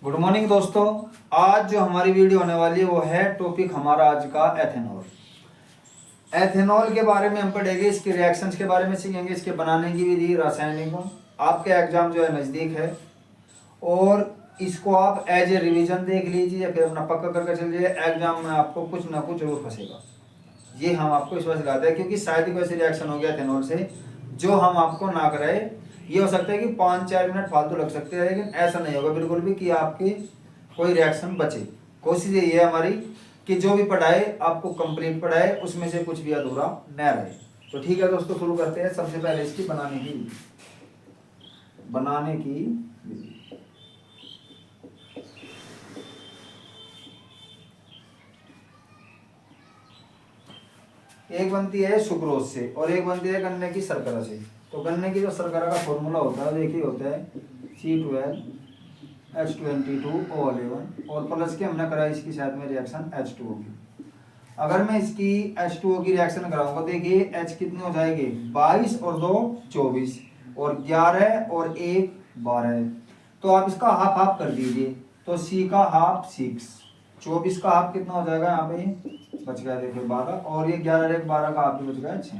Good morning दोस्तों। आज जो हमारी वीडियो होने वाली है वो है टॉपिक हमारा आज का एथेनॉल। एथेनॉल के बारे में हम पढ़ेंगे, इसके रिएक्शंस के बारे में सीखेंगे, इसके बनाने की विधि, रासायनिक गुण। आपके एग्जाम जो है नज़दीक है और इसको आप एज ए रिवीजन देख लीजिए, फिर अपना पक्का करके चलिए। एग्जाम में आपको कुछ ना कुछ जरूर फंसेगा, ये हम आपको इस वजह से लाते हैं क्योंकि शायद ही कोई ऐसी रिएक्शन हो गया एथेनॉल से जो हम आपको ना कराए। ये हो सकता है कि 5-4 मिनट फालतू लग सकते हैं, लेकिन ऐसा नहीं होगा बिल्कुल भी कि आपकी कोई रिएक्शन बचे। कोशिश यही है हमारी कि जो भी पढ़ाए आपको कंप्लीट पढ़ाए, उसमें से कुछ भी अधूरा न रहे। तो ठीक है दोस्तों, शुरू करते हैं। सबसे पहले इसकी बनाने की विधि। एक बनती है सुक्रोज से और एक बनती है गन्ने की शर्करा से। तो गन्ने की जो शर्करा का फॉर्मूला होता है देखिए, होता है C12H22O11 और प्लस के हमने कराई इसकी साथ में रिएक्शन H2O की। अगर मैं इसकी H2O की रिएक्शन कराऊंगा, देखिए H कितनी हो जाएगी, 22 और 2 24 और 11 और 1 12। तो आप इसका हाफ हाफ कर दीजिए, तो C का हाफ 6, 24 का हाफ कितना हो जाएगा, यहाँ पे बच गया देखिए 12 और ये 11 एक 12 का हाफ भी बच गया 6।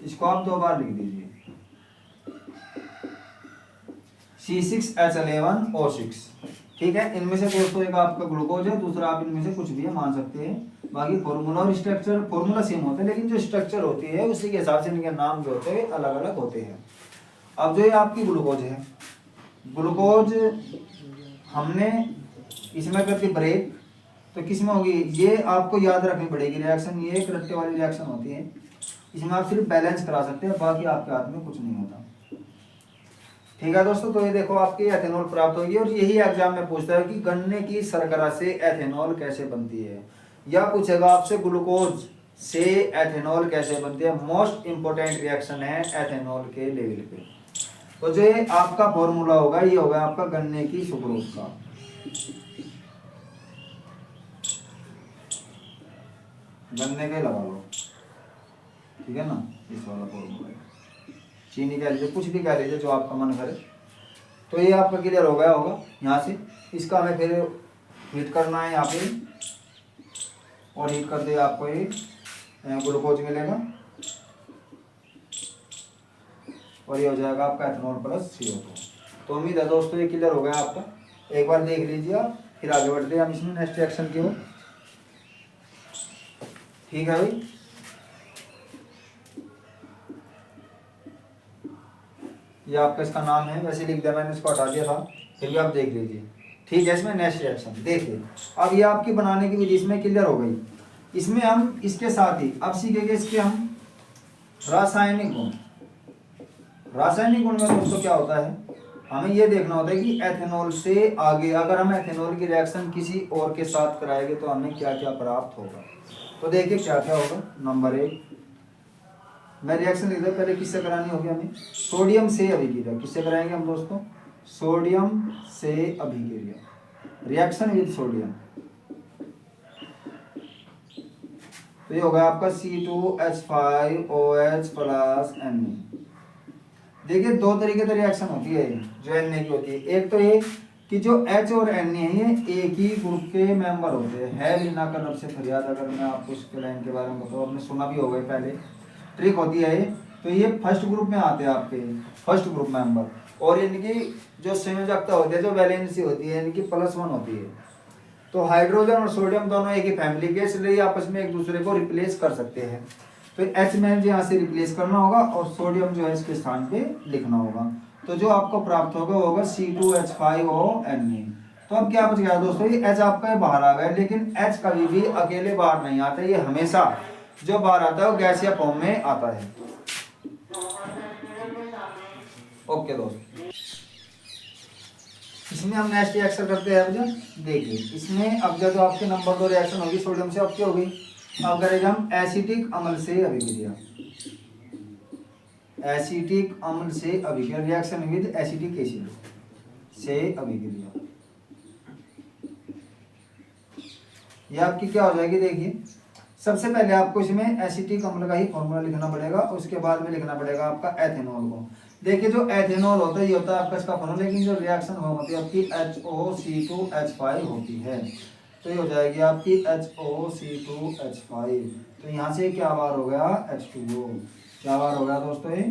इसको आप 2 बार लिख दीजिए C6H11O6। ठीक है, इनमें से दोस्तों एक आपका ग्लूकोज है, दूसरा आप इनमें से कुछ भी है मान सकते हैं। बाकी फॉर्मूला और स्ट्रक्चर फॉर्मूला सेम होते हैं, लेकिन जो स्ट्रक्चर होती है उसी के हिसाब से इनके नाम जो होते हैं अलग अलग होते हैं। अब जो ये आपकी ग्लूकोज है, ग्लूकोज हमने इसमें करती ब्रेक, तो किस में होगी ये आपको याद रखनी पड़ेगी रिएक्शन। ये एक रट्टे वाली रिएक्शन होती है, इसमें आप सिर्फ बैलेंस करा सकते हैं, बाकी आपके हाथ में कुछ नहीं होता। ठीक है दोस्तों, तो ये देखो आपकी एथेनॉल प्राप्त होगी और यही एग्जाम में पूछता है कि गन्ने की शर्करा से एथेनॉल कैसे बनती है, या पूछेगा आपसे ग्लूकोज से एथेनॉल कैसे बनती है। मोस्ट इंपोर्टेंट रिएक्शन है एथेनॉल के लेवल पे। तो जो ये आपका फॉर्मूला होगा ये होगा आपका गन्ने की सुक्रोज का। गन्ने के लगा लो, ठीक है ना, इस वाला फॉर्मूला। चीनी कह लीजिए, कुछ भी कह लीजिए जो आपका मन करे। तो ये आपका क्लियर हो गया होगा यहाँ से। इसका हमें फिर हीट करना है यहाँ पे, और हीट कर दिया आपको ये ग्लूकोज मिलेगा और ये हो जाएगा आपका एथेनॉल प्लस CO2। तो उम्मीद है दोस्तों ये क्लियर हो गया आपका। एक बार देख लीजिए आप, फिर आगे बढ़ते हैं हम इसमें नेक्स्ट रिएक्शन की ओर। ठीक है भाई, ये आपका इसका नाम है, वैसे लिख दिया मैंने, इसको हटा दिया था, फिर भी आप देख लीजिए। ठीक है, इसमें नेक्स्ट रिएक्शन देखिए। अब ये आपकी बनाने की विधि इसमें क्लियर हो गई। इसमें हम इसके साथ ही अब सीखेंगे इसके हम रासायनिक गुण। रासायनिक गुण में दोस्तों क्या होता है, हमें ये देखना होता है कि एथेनॉल से आगे अगर हम एथेनॉल की रिएक्शन किसी और के साथ कराएंगे तो हमें क्या क्या प्राप्त होगा। तो देखिए क्या क्या होगा। नंबर 1, मैं रिएक्शन लिख रहा, पहले किससे करानी होगी हमें, सोडियम से अभिक्रिया। किससे कराएंगे हम दोस्तों, सोडियम से अभिक्रिया, रिएक्शन विद सोडियम। तो ये होगा आपका C2H5OH प्लस Na। देखिए दो तरीके से रिएक्शन होती है जो Na की होती है। एक तो ये कि जो H और Na है ये एक ही ग्रुप के मेंबर होते हैं। है लीना का रब से फरियाद, अगर मैं आपको इसके लाइन के बारे में बताऊँ, आपने सुना भी होगा पहले, ट्रिक होती है ये। तो ये फर्स्ट ग्रुप में आते हैं आपके, फर्स्ट ग्रुप मेंबर, और इनकी जो संयोजकता होती है, जो वैलेंसी होती है इनकी +1 होती है। तो हाइड्रोजन और सोडियम दोनों एक ही फैमिली के, इसलिए आपस में एक दूसरे को रिप्लेस कर सकते हैं। तो H में यहाँ से रिप्लेस करना होगा और सोडियम जो है इसके स्थान पे लिखना होगा। तो जो आपको प्राप्त होगा वो होगा C2H5ONa। तो अब क्या बच गया दोस्तों, ये H आपका बाहर आ गया, लेकिन H कभी भी अकेले बाहर नहीं आता, ये हमेशा जो बाहर आता है वो गैसीय फॉर्म में आता है। ओके दोस्तों, इसमें हम नेक्स्ट रिएक्शन करते हैं। अब जो देखिए इसमें अब जो आपके नंबर 2 रिएक्शन होगी सोडियम से, अब क्या होगी, अब करेंगे हम एसिटिक अम्ल से अभिक्रिया। एसिटिक अम्ल से अभिक्रिया, रिएक्शन विद एसिटिक एसिड से अभिक्रिया। ये आपकी क्या हो जाएगी, देखिए सबसे पहले आपको इसमें एसिटिक अम्ल का ही फॉर्मूला लिखना पड़ेगा, उसके बाद में लिखना पड़ेगा आपका एथेनॉल को। देखिए जो एथेनॉल होता है ये होता है आपका इसका फॉर्मूला, लेकिन जो रिएक्शन होती है आपकी HOC2H5 होती है। तो ये हो जाएगी आपकी HOC2H5। तो यहाँ से क्या बार हो गया H2O, क्या बार हो गया दोस्तों ये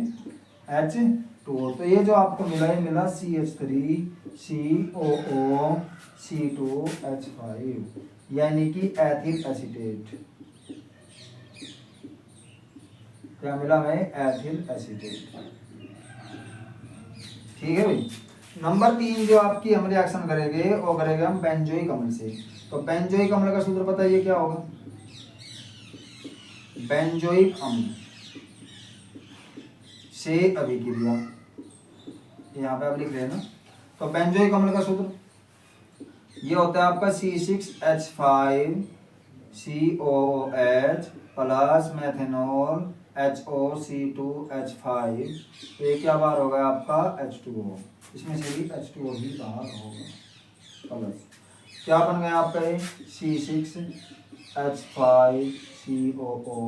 H2O। तो ये जो आपको मिला ये मिला CH3COO C2H5 यानी कि एथिल एसीटेट। क्या मिला हमें एथिल एसीटेट। ठीक है भाई। नंबर 3 जो आपकी हम रिएक्शन करेंगे वो करेंगे हम बेंजोइक अम्ल से। तो बेंजोइक अम्ल का सूत्र बताइए क्या होगा। बेंजोइक अम्ल से अभिक्रिया, यहाँ पे आप लिख रहे हैं ना। तो बेंजोइक अम्ल का सूत्र ये होता है आपका C6H5COOH प्लस मेथेनॉल HOC2H5। तो ये क्या बार होगा आपका H2O, इसमें से भी H2O ही बाहर होगा। प्लस क्या बन गया आपका ये C6H5COO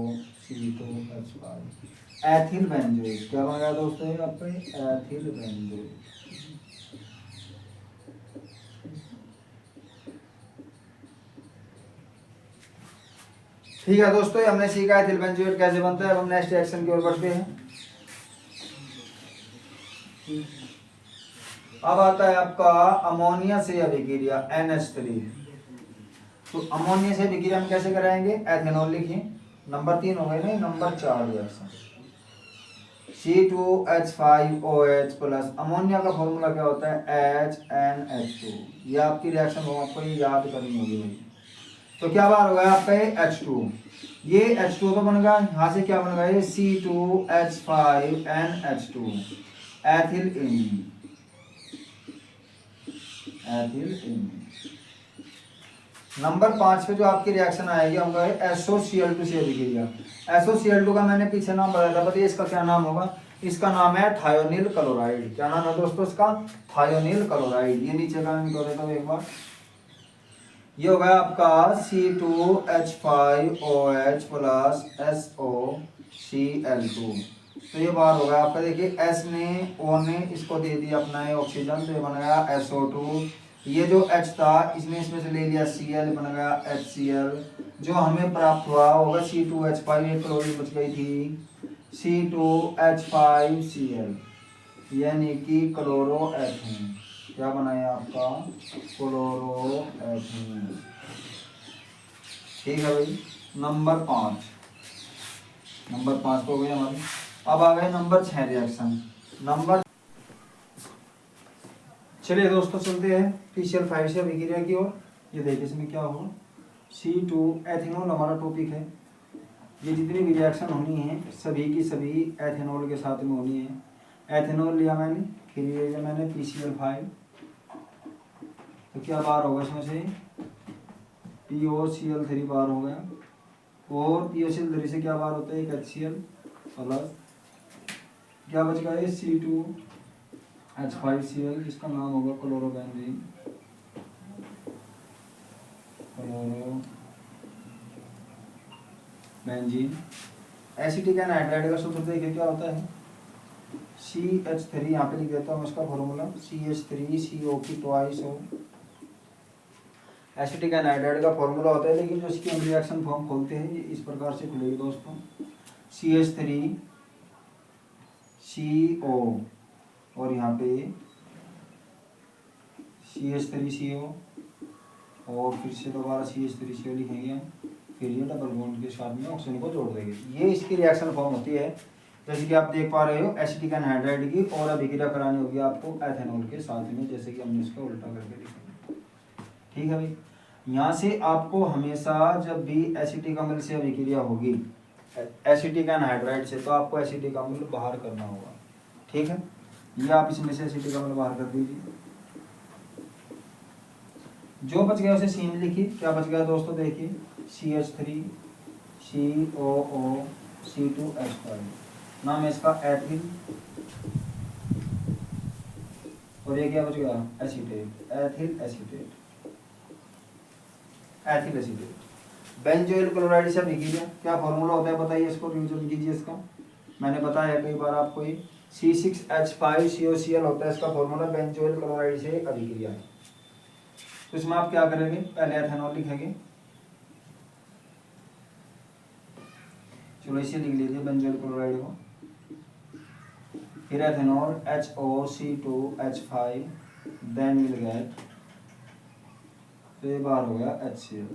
C2H5 एथिल बेंजोइक। क्या बन गया दोस्तों ये आपका एथिल बेंजोइक। ठीक है दोस्तों, हमने सीखा एथिल बेंजोएट कैसे बनता है। अब हम नेक्स्ट रिएक्शन की ओर बढ़ते हैं। अब आता है आपका अमोनिया से अभिक्रिया NH3। तो अमोनिया से अभिक्रिया हम कैसे कराएंगे, एथेनॉल लिखिए। नंबर 3 हो गए ना, number 4 reaction C2H5OH plus ammonia का फॉर्मूला क्या होता है HNH2। ये आपकी रिएक्शन हो, आपको ये याद करनी होगी भाई। तो क्या बार होगा आपका ये H2, ये H2 तो बन गया। यहाँ से क्या बन गया ये C2H5NH2 ethyl amine, ethyl amine. Number 5 पे जो आपकी रिएक्शन आएगी हम कहें SOCl2 से अभिक्रिया। SOCl2 का मैंने पीछे नाम बताया था, बताइए इसका क्या नाम होगा। इसका नाम है थायोनिल क्लोराइड। क्या नाम है दोस्तों इसका, थायोनिल क्लोराइड। ये नीचे का मैं देता हूँ एक बार। ये होगा आपका C2H5OH प्लस SOCl2। तो ये बार होगा आपका, देखिए S ने O ने इसको दे दिया अपना ऑक्सीजन, तो ये बन गया SO2। ये जो H था इसने इसमें से ले लिया Cl, बन गया HCl। जो हमें प्राप्त हुआ होगा C2H5, ये क्लोरीन बच गई थी C2H5Cl यानी कि क्लोरोएथेन। क्या बनाया आपका क्लोरोएथेन। ठीक है भाई। नंबर 5 तो हो गई हमारी। अब आ गए नंबर 6 रिएक्शन। नंबर चलिए दोस्तों चलते हैं PCl5 से अभिक्रिया की ओर। ये देखिए इसमें क्या होगा C2 एथेनॉल हमारा टॉपिक है। ये जितनी भी रिएक्शन होनी है सभी की सभी एथेनॉल के साथ में होनी है। एथेनॉल लिया मैंने, फिर ये लिया मैंने PCl5। तो क्या बार होगा इसमें से POCl3 बार हो गया, और POCl3 से क्या बार होता है एक HCl प्लस क्या बच गया ये C2H5Cl, जिसका नाम होगा क्लोरोबेंजीन। क्लोरोबेंजीन। एसिटिक एनहाइड्राइड का सूत्र देखिए क्या होता है CH3, यहाँ पे लिख देता हूँ इसका फॉर्मूला CH3CO की ट्वाइस हो। एसिटिक एनहाइड्राइड का फॉर्मूला होता है, लेकिन जो इसकी हम रिएक्शन फॉर्म खोलते हैं ये इस प्रकार से खुलेगी दोस्तों CH3CO और यहाँ पे CH3CO और फिर से दोबारा CH3CO लिखेंगे, फिर ये डबल बॉन्ड के साथ में ऑक्सीजन को जोड़ देंगे। ये इसकी रिएक्शन फॉर्म होती है। जैसे कि आप देख पा रहे हो एसिटिक एनहाइड्राइड की, और अभिक्रिया करानी होगी आपको एथेनॉल के साथ में, जैसे कि हमने इसका उल्टा करके लिखा। ठीक है भाई। यहाँ से आपको हमेशा जब भी एसिटिक अम्ल से अभिक्रिया होगी एसिटिक एनहाइड्राइड से, तो आपको एसिटिक अम्ल बाहर करना होगा। ठीक है, ये आप इसमें से एसिटिक अम्ल बाहर कर दीजिए। जो बच गया उसे सी में लिखिए। क्या बच गया दोस्तों, देखिए CH3COO C2H5, नाम है इसका एथिल, और ये क्या बच गया acetate, ethyl acetate, ethyl acetate. Benzoyl chloride से अभिक्रिया क्या फॉर्मूला होता है बताइए, इसको रिवीजन कीजिए। इसका मैंने बताया कई बार आपको ये C6H5COCl होता है, इसका फॉर्मूला बेंजोइल क्लोराइड से अभिक्रिया है। तो इसमें आप क्या करेंगे, पहले एथेनॉल लिखेंगे, चलो इसे लिख लीजिए बेंजोइल क्लोराइड को, फिर ethanol HOC2H5, then will get, तो ये बार हो गया HCl,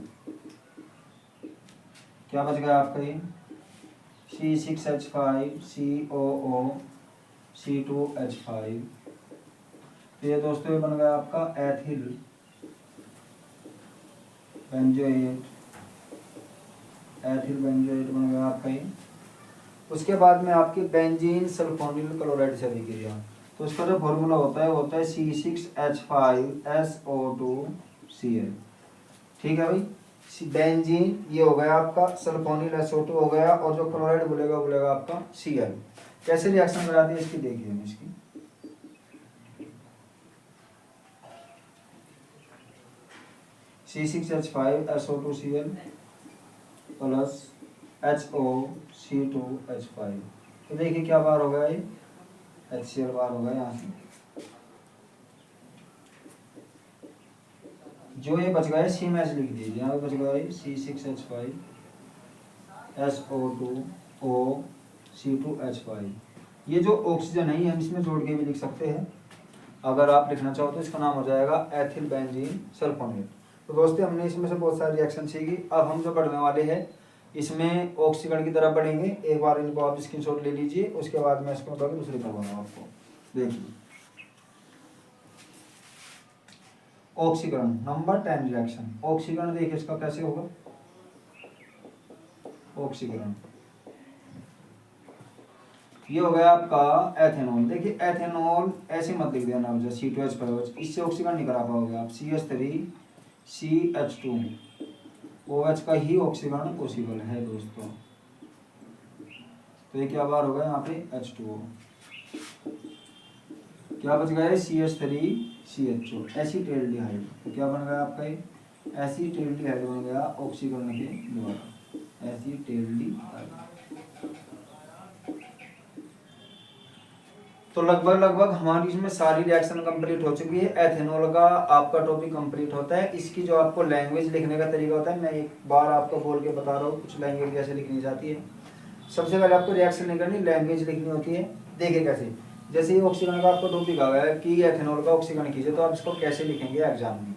क्या बच गया आपका ये C6H5COO, C2H5, तो ये दोस्तों ये बन गया आपका एथिल बेंजोएट, एथिल बेंजोएट बन गया आपका ये। उसके बाद में आपकी बेंजीन सल्फोनिल क्लोराइड से अभिक्रिया, तो उसका जो फॉर्मूला होता है C6H5SO2Cl, ठीक है भाई। बेंजीन ये हो गया आपका, सल्फोनिल SO2 हो गया, और जो क्लोराइड बोलेगा आपका Cl। कैसे रिएक्शन कराती है इसकी देखिए हम इसकी, C6H5SO2Cl प्लस HOC2H5, तो देखिए क्या बार हो गया ये HCl बार हो गया। यहाँ से जो ये बच गया सी मैच लिख दीजिए, यहाँ पे बच गया C6H5SO2O, C2H5, ये जो ऑक्सीजन है हम इसमें जोड़ के भी लिख सकते हैं, अगर आप लिखना चाहो तो इसका नाम हो जाएगा एथिल बेंजीन सल्फोनेट। तो दोस्तों हमने इसमें से बहुत सारी रिएक्शन सीखी, अब हम जो पढ़ने वाले हैं इसमें ऑक्सीकरण की तरफ बढ़ेंगे। एक बार इनको आप स्क्रीनशॉट ले लीजिए, उसके बाद मैं इसको दूसरी करवाऊंगा आपको, देखिए ऑक्सीकरण नंबर 10 रिएक्शन। ऑक्सीकरण देखिए इसका कैसे होगा, ऑक्सीकरण ये हो गया आपका एथेनॉल। देखिए एथेनॉल ऐसे मत लिख देना, C2H5, इससे ऑक्सीकरण नहीं करा पाओगे आप, CH3CH2OH का ही ऑक्सीकरण पॉसिबल है दोस्तों। तो ये क्या बार होगा यहाँ पे H2O, क्या बच गया है CH3CH2 एसीटेल्डिहाइड, तो क्या बन गया आपका ये एसीटेल्डिहाइड बन गया ऑक्सीकरण के द्वारा, एसीटेल्डिहाइड। तो लगभग हमारी इसमें सारी रिएक्शन कंप्लीट हो चुकी है। एथेनॉल का आपका टॉपिक कंप्लीट होता है। इसकी जो आपको लैंग्वेज लिखने का तरीका होता है, मैं एक बार आपको बोल के बता रहा हूँ कुछ लैंग्वेज कैसे लिखनी जाती है। सबसे पहले आपको रिएक्शन नहीं करनी, लैंग्वेज लिखनी होती है। देखिए कैसे, जैसे ही ऑक्सीकरण का आपको टॉपिक आ गया कि एथेनॉल का ऑक्सीकरण कीजिए, तो आप इसको कैसे लिखेंगे एग्जाम में।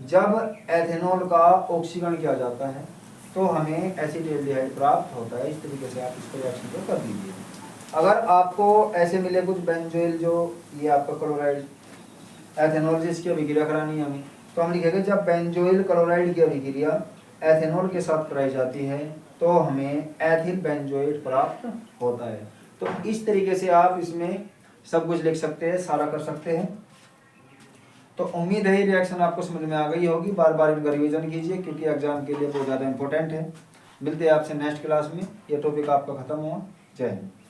जब एथेनॉल का ऑक्सीकरण किया जाता है तो हमें एसीटेल्डिहाइड प्राप्त होता है। इस तरीके से आप इसको रिएक्शन को कर दीजिए। अगर आपको ऐसे मिले कुछ बेंजोइल, जो ये आपका क्लोराइड एथेनॉल से इसकी अभिक्रिया करानी है हमें, तो हम लिखेंगे जब बेंजोइल क्लोराइड की अभिक्रिया एथेनॉल के साथ कराई जाती है तो हमें एथिल बेंजोएट प्राप्त होता है। तो इस तरीके से आप इसमें सब कुछ लिख सकते हैं, सारा कर सकते हैं। तो उम्मीद है ये रिएक्शन आपको समझ में आ गई होगी। बार बार इनका रिवीजन कीजिए क्योंकि एग्जाम के लिए बहुत ज़्यादा इंपॉर्टेंट है। मिलते हैं आपसे नेक्स्ट क्लास में। ये टॉपिक आपका खत्म हुआ। जय हिंद।